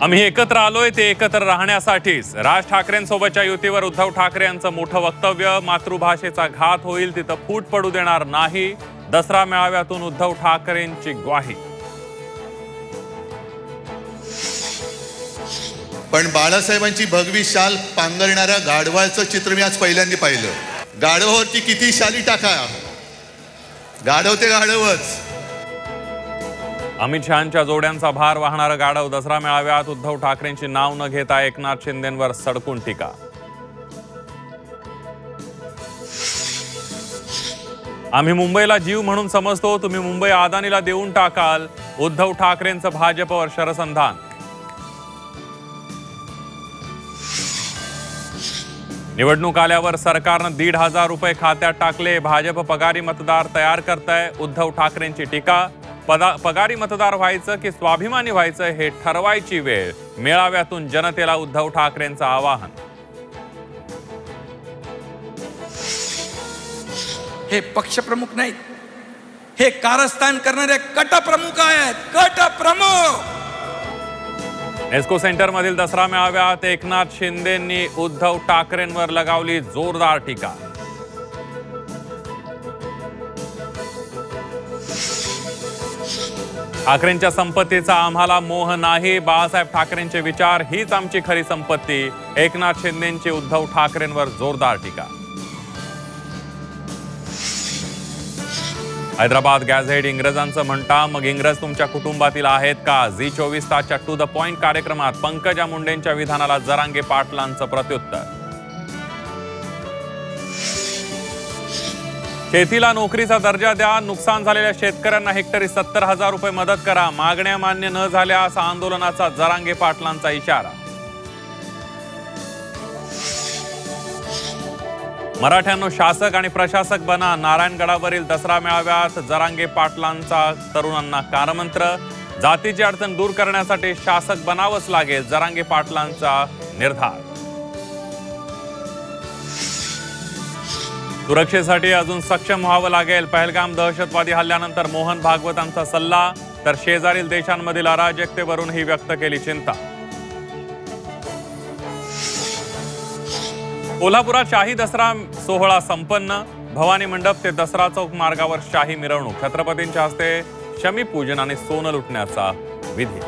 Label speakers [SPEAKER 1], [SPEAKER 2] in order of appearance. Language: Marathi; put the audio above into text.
[SPEAKER 1] आम्ही एकत्र आलोय ते एकत्र राहण्यासाठीच। राज ठाकरेंसोबतच्या युतीवर उद्धव ठाकरे यांचं मोठं वक्तव्य। मातृभाषेचा घात होईल तिथं फूट पडू देणार नाही, दसरा मेळाव्यातून उद्धव ठाकरेंची ग्वाही।
[SPEAKER 2] पण बाळासाहेबांची भगवी शाल पांघरणाऱ्या गाढवाचं चित्र मी आज पहिल्यांदा पाहिलं। गाढवावरती किती शाली टाका, गाढव ते गाढवच।
[SPEAKER 1] अमित शहांच्या जोड्यांचा भार वाहणारं गाढव। दसरा मेळाव्यात उद्धव ठाकरेंची नाव न घेता एकनाथ शिंदेंवर सडकून टीका। आम्ही मुंबईला जीव म्हणून समजतो, तुम्ही मुंबई अदानीला देऊन टाकाल, उद्धव ठाकरेंचं भाजपवर शरसंधान। निवडणूक आल्यावर सरकारनं 1,500 रुपये खात्यात टाकले, भाजप पगारी मतदार तयार करतंय, उद्धव ठाकरेंची टीका। पगारी मतदार व्हायचं की स्वाभिमानी व्हायचं हे ठरवायची वेळ, मेळाव्यातून जनतेला उद्धव ठाकरेंचं आवाहन।
[SPEAKER 3] हे पक्षप्रमुख नाहीत, हे कारस्थान करणारे कटप्रमुख आहेत, कटप्रमुख।
[SPEAKER 1] नेस्को सेंटर मधील दसरा मेळाव्यात एकनाथ शिंदेंनी उद्धव ठाकरेंवर लगावली जोरदार टीका। ठाकरेंच्या संपत्तीचा आम्हाला मोह नाही, बाळासाहेब ठाकरेंचे विचार हीच आमची खरी संपत्ती। एकनाथ शिंदेंची उद्धव ठाकरेंवर जोरदार टीका। हैदराबाद गॅझेट इंग्रजांचं म्हणता, मग इंग्रज तुमच्या कुटुंबातील आहेत का? झी 24 तासच्या टू द पॉइंट कार्यक्रमात पंकजा मुंडेंच्या विधानाला जरांगे पाटलांचं प्रत्युत्तर। शेतीला नोकरीचा दर्जा द्या, नुकसान झालेल्या शेतकऱ्यांना हेक्टरी 70,000 रुपये मदत करा, मागण्या मान्य न झाल्यास आंदोलनाचा जरांगे पाटलांचा इशारा। मराठ्यांनो शासक आणि प्रशासक बना, नारायणगडावरील दसरा मेळाव्यात जरांगे पाटलांचा तरुणांना कानमंत्र। जातीची अडचण दूर करण्यासाठी शासक बनावंच लागेल, जरांगे पाटलांचा निर्धार। सुरक्षेसाठी अजून सक्षम व्हावं लागेल, पहलगाम दहशतवादी हल्ल्यानंतर मोहन भागवतांचा सल्ला, तर शेजारील देशांमधील अराजकतेवरूनही व्यक्त केली चिंता। कोल्हापुरात शाही दसरा सोहळा संपन्न, भवानी मंडप ते दसरा चौक मार्गावर शाही मिरवणूक, छत्रपतींच्या हस्ते शमी पूजन आणि सोनं लुटण्याचा विधी।